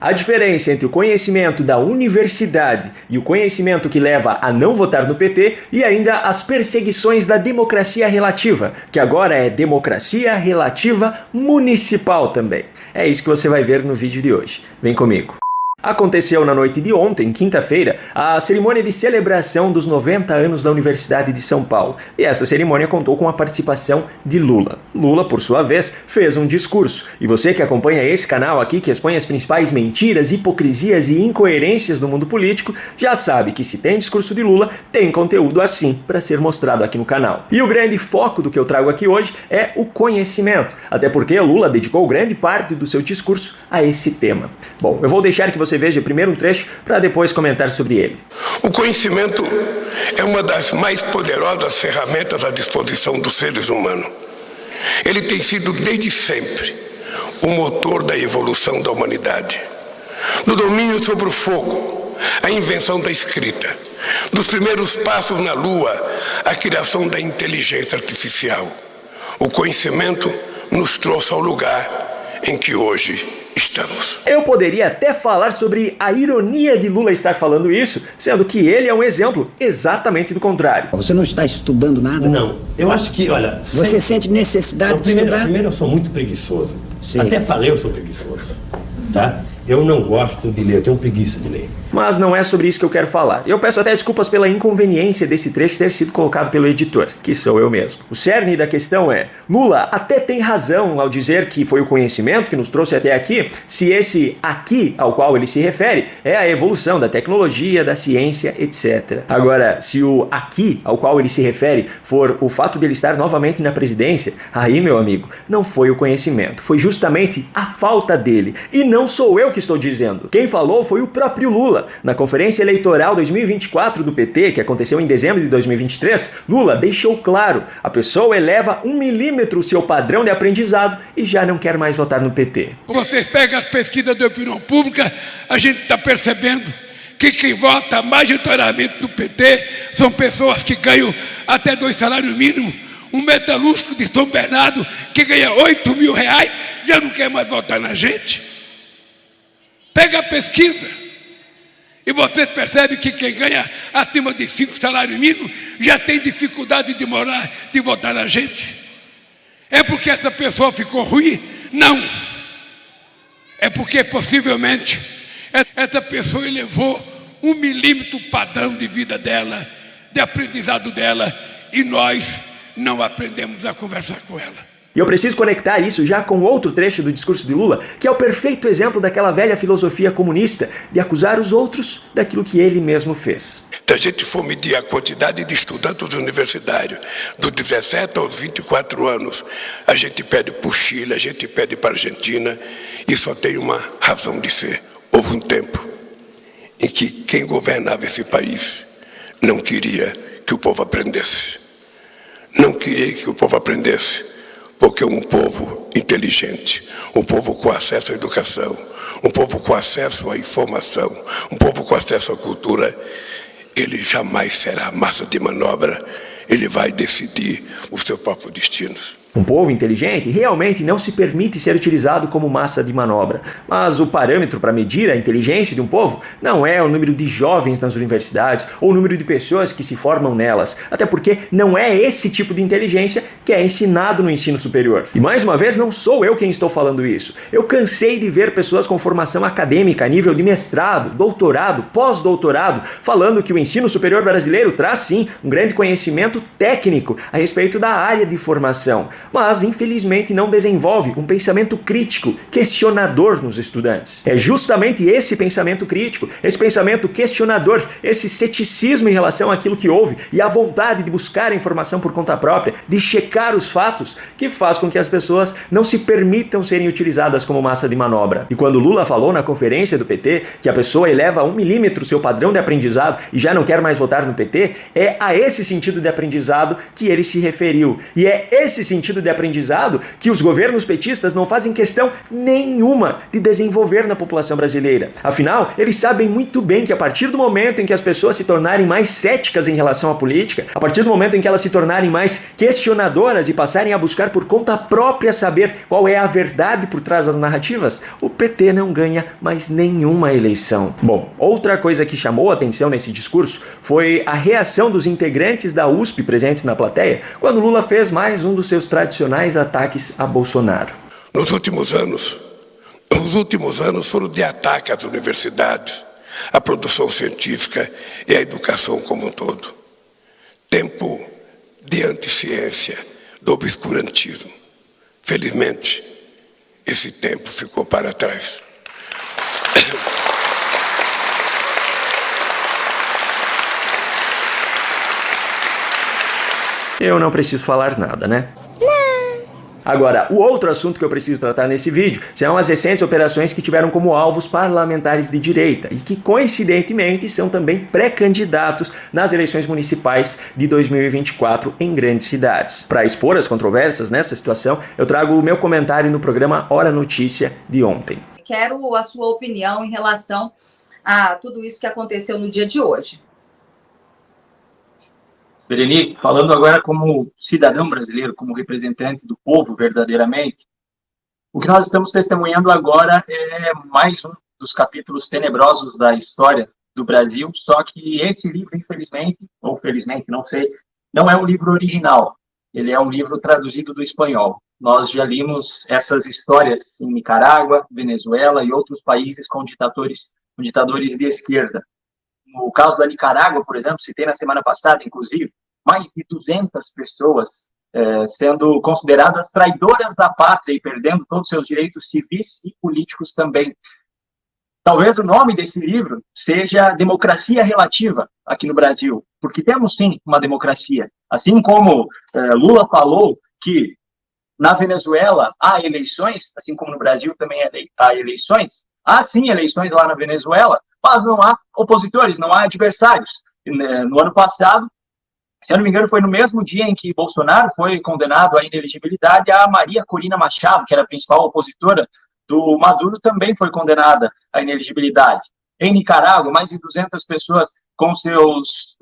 A diferença entre o conhecimento da universidade e o conhecimento que leva a não votar no PT e ainda as perseguições da democracia relativa, que agora é democracia relativa municipal também. É isso que você vai ver no vídeo de hoje. Vem comigo. Aconteceu na noite de ontem, quinta-feira, a cerimônia de celebração dos 90 anos da Universidade de São Paulo. E essa cerimônia contou com a participação de Lula. Lula, por sua vez, fez um discurso. E você que acompanha esse canal aqui, que expõe as principais mentiras, hipocrisias e incoerências do mundo político, já sabe que se tem discurso de Lula, tem conteúdo assim para ser mostrado aqui no canal. E o grande foco do que eu trago aqui hoje é o conhecimento. Até porque Lula dedicou grande parte do seu discurso a esse tema. Bom, eu vou deixar que você veja primeiro um trecho para depois comentar sobre ele. O conhecimento é uma das mais poderosas ferramentas à disposição dos seres humanos. Ele tem sido desde sempre o motor da evolução da humanidade. Do domínio sobre o fogo, a invenção da escrita, dos primeiros passos na Lua, a criação da inteligência artificial. O conhecimento nos trouxe ao lugar em que hoje estamos. Eu poderia até falar sobre a ironia de Lula estar falando isso, sendo que ele é um exemplo exatamente do contrário. Você não está estudando nada? Não, eu acho que, olha... Você sente necessidade de estudar? Primeiro eu sou muito preguiçoso. Sim. Até para ler eu sou preguiçoso, tá? Eu não gosto de ler, eu tenho preguiça de ler. Mas não é sobre isso que eu quero falar. Eu peço até desculpas pela inconveniência desse trecho ter sido colocado pelo editor, que sou eu mesmo. O cerne da questão é, Lula até tem razão ao dizer que foi o conhecimento que nos trouxe até aqui, se esse aqui ao qual ele se refere é a evolução da tecnologia, da ciência, etc. Agora, se o aqui ao qual ele se refere for o fato de ele estar novamente na presidência, aí, meu amigo, não foi o conhecimento, foi justamente a falta dele. E não sou eu que estou dizendo. Quem falou foi o próprio Lula. Na Conferência Eleitoral 2024 do PT, que aconteceu em dezembro de 2023, Lula deixou claro, a pessoa eleva 1 milímetro o seu padrão de aprendizado e já não quer mais votar no PT. Vocês pegam as pesquisas de opinião pública, a gente está percebendo que quem vota majoritariamente no PT são pessoas que ganham até 2 salários mínimos. Um metalúrgico de São Bernardo que ganha 8 mil reais já não quer mais votar na gente. Pega a pesquisa. E vocês percebem que quem ganha acima de 5 salários mínimos já tem dificuldade de votar na gente. É porque essa pessoa ficou ruim? Não. É porque possivelmente essa pessoa elevou 1 milímetro o padrão de vida dela, de aprendizado dela, e nós não aprendemos a conversar com ela. E eu preciso conectar isso já com outro trecho do discurso de Lula, que é o perfeito exemplo daquela velha filosofia comunista de acusar os outros daquilo que ele mesmo fez. Se a gente for medir a quantidade de estudantes universitários dos 17 aos 24 anos, a gente pede para o Chile, a gente pede para a Argentina, e só tem uma razão de ser. Houve um tempo em que quem governava esse país não queria que o povo aprendesse. Não queria que o povo aprendesse. Porque um povo inteligente, um povo com acesso à educação, um povo com acesso à informação, um povo com acesso à cultura, ele jamais será massa de manobra, ele vai decidir o seu próprio destino. Um povo inteligente realmente não se permite ser utilizado como massa de manobra, mas o parâmetro para medir a inteligência de um povo não é o número de jovens nas universidades ou o número de pessoas que se formam nelas, até porque não é esse tipo de inteligência que é ensinado no ensino superior. E mais uma vez, não sou eu quem estou falando isso. Eu cansei de ver pessoas com formação acadêmica a nível de mestrado, doutorado, pós-doutorado, falando que o ensino superior brasileiro traz sim um grande conhecimento técnico a respeito da área de formação, mas infelizmente não desenvolve um pensamento crítico, questionador nos estudantes. É justamente esse pensamento crítico, esse pensamento questionador, esse ceticismo em relação àquilo que houve e a vontade de buscar a informação por conta própria, de checar os fatos, que faz com que as pessoas não se permitam serem utilizadas como massa de manobra. E quando Lula falou na conferência do PT que a pessoa eleva 1 milímetro o seu padrão de aprendizado e já não quer mais votar no PT, é a esse sentido de aprendizado que ele se referiu. E é esse sentido sentido de aprendizado que os governos petistas não fazem questão nenhuma de desenvolver na população brasileira. Afinal, eles sabem muito bem que a partir do momento em que as pessoas se tornarem mais céticas em relação à política, a partir do momento em que elas se tornarem mais questionadoras e passarem a buscar por conta própria saber qual é a verdade por trás das narrativas, o PT não ganha mais nenhuma eleição. Bom, outra coisa que chamou a atenção nesse discurso foi a reação dos integrantes da USP presentes na plateia quando Lula fez mais um dos seus tradicionais ataques a Bolsonaro. Os últimos anos foram de ataque às universidades, à produção científica e à educação como um todo. Tempo de anticiência, do obscurantismo. Felizmente, esse tempo ficou para trás. Eu não preciso falar nada, né? Agora, o outro assunto que eu preciso tratar nesse vídeo são as recentes operações que tiveram como alvos parlamentares de direita e que, coincidentemente, são também pré-candidatos nas eleições municipais de 2024 em grandes cidades. Para expor as controvérsias nessa situação, eu trago o meu comentário no programa Hora Notícia de ontem. Quero a sua opinião em relação a tudo isso que aconteceu no dia de hoje. Berenice, falando agora como cidadão brasileiro, como representante do povo verdadeiramente, o que nós estamos testemunhando agora é mais um dos capítulos tenebrosos da história do Brasil, só que esse livro, infelizmente, ou felizmente, não sei, não é um livro original, ele é um livro traduzido do espanhol. Nós já limos essas histórias em Nicarágua, Venezuela e outros países com ditadores de esquerda. No caso da Nicarágua, por exemplo, citei na semana passada, inclusive, mais de 200 pessoas sendo consideradas traidoras da pátria e perdendo todos os seus direitos civis e políticos também. Talvez o nome desse livro seja Democracia Relativa aqui no Brasil, porque temos sim uma democracia. Assim como Lula falou que na Venezuela há eleições, assim como no Brasil também há eleições, há sim eleições lá na Venezuela, mas não há opositores, não há adversários. No ano passado, se eu não me engano, foi no mesmo dia em que Bolsonaro foi condenado à inelegibilidade, a Maria Corina Machado, que era a principal opositora do Maduro, também foi condenada à inelegibilidade. Em Nicarágua, mais de 200 pessoas com seus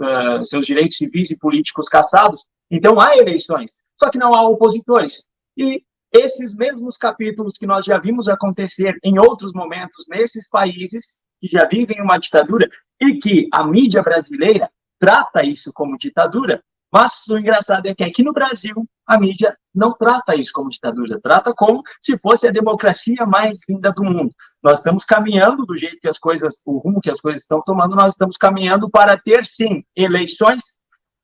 direitos civis e políticos cassados. Então, há eleições, só que não há opositores. E esses mesmos capítulos que nós já vimos acontecer em outros momentos nesses países que já vivem uma ditadura e que a mídia brasileira trata isso como ditadura, mas o engraçado é que aqui no Brasil a mídia não trata isso como ditadura, trata como se fosse a democracia mais linda do mundo. Nós estamos caminhando do jeito que o rumo que as coisas estão tomando, nós estamos caminhando para ter, sim, eleições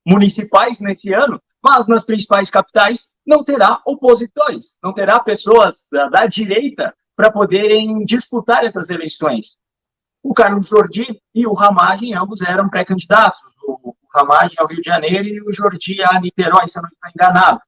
municipais nesse ano, mas nas principais capitais não terá opositores, não terá pessoas da direita para poderem disputar essas eleições. O Carlos Jordi e o Ramagem, ambos eram pré-candidatos. O Ramagem ao Rio de Janeiro e o Jordi a Niterói, se eu não estou enganado.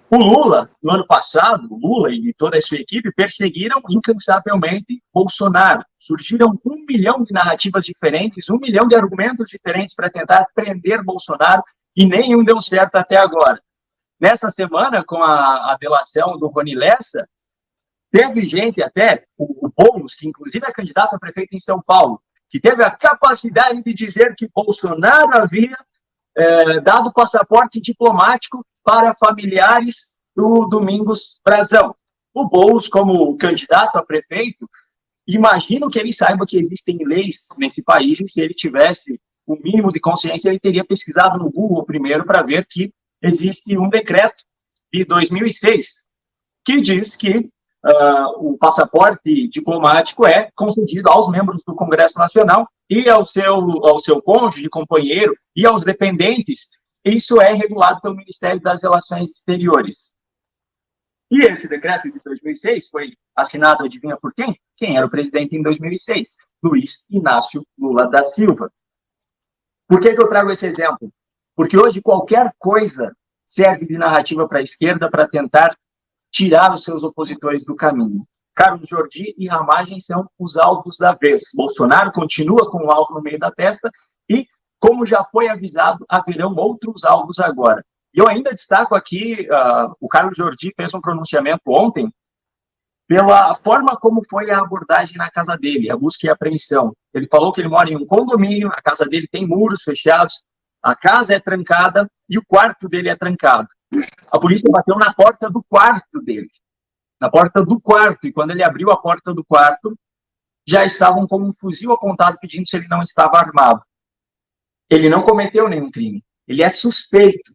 O Lula, no ano passado, o Lula e toda a sua equipe perseguiram incansavelmente Bolsonaro. Surgiram 1 milhão de narrativas diferentes, 1 milhão de argumentos diferentes para tentar prender Bolsonaro e nenhum deu certo até agora. Nessa semana, com a delação do Rony Lessa, teve gente até, o Boulos, que inclusive é candidato a prefeito em São Paulo, que teve a capacidade de dizer que Bolsonaro havia dado passaporte diplomático para familiares do Domingos Brazão. O Boulos, como candidato a prefeito, imagino que ele saiba que existem leis nesse país e se ele tivesse o mínimo de consciência, ele teria pesquisado no Google primeiro para ver que existe um decreto de 2006 que diz que o passaporte diplomático é concedido aos membros do Congresso Nacional e ao seu cônjuge, companheiro e aos dependentes. Isso é regulado pelo Ministério das Relações Exteriores. E esse decreto de 2006 foi assinado, adivinha por quem? Quem era o presidente em 2006? Luiz Inácio Lula da Silva. Por que eu trago esse exemplo? Porque hoje qualquer coisa serve de narrativa para a esquerda para tentar tirar os seus opositores do caminho. Carlos Jordi e Ramagem são os alvos da vez. Bolsonaro continua com o alvo no meio da testa e, como já foi avisado, haverão outros alvos agora. E eu ainda destaco aqui, o Carlos Jordi fez um pronunciamento ontem, pela forma como foi a abordagem na casa dele, a busca e a apreensão. Ele falou que ele mora em um condomínio, a casa dele tem muros fechados, a casa é trancada e o quarto dele é trancado. A polícia bateu na porta do quarto dele, na porta do quarto, e quando ele abriu a porta do quarto, já estavam com um fuzil apontado pedindo se ele não estava armado. Ele não cometeu nenhum crime, ele é suspeito.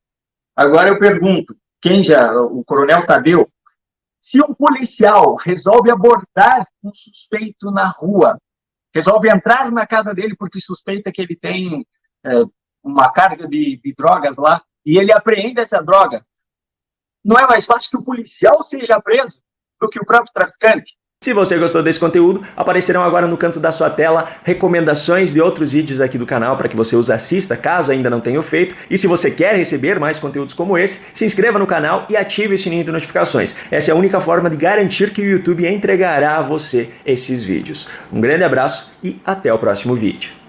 Agora eu pergunto, o coronel Tadeu, se um policial resolve abordar um suspeito na rua, resolve entrar na casa dele porque suspeita que ele tem uma carga de drogas lá, e ele apreende essa droga, não é mais fácil que o policial seja preso do que o próprio traficante? Se você gostou desse conteúdo, aparecerão agora no canto da sua tela recomendações de outros vídeos aqui do canal para que você os assista, caso ainda não tenha feito. E se você quer receber mais conteúdos como esse, se inscreva no canal e ative o sininho de notificações. Essa é a única forma de garantir que o YouTube entregará a você esses vídeos. Um grande abraço e até o próximo vídeo.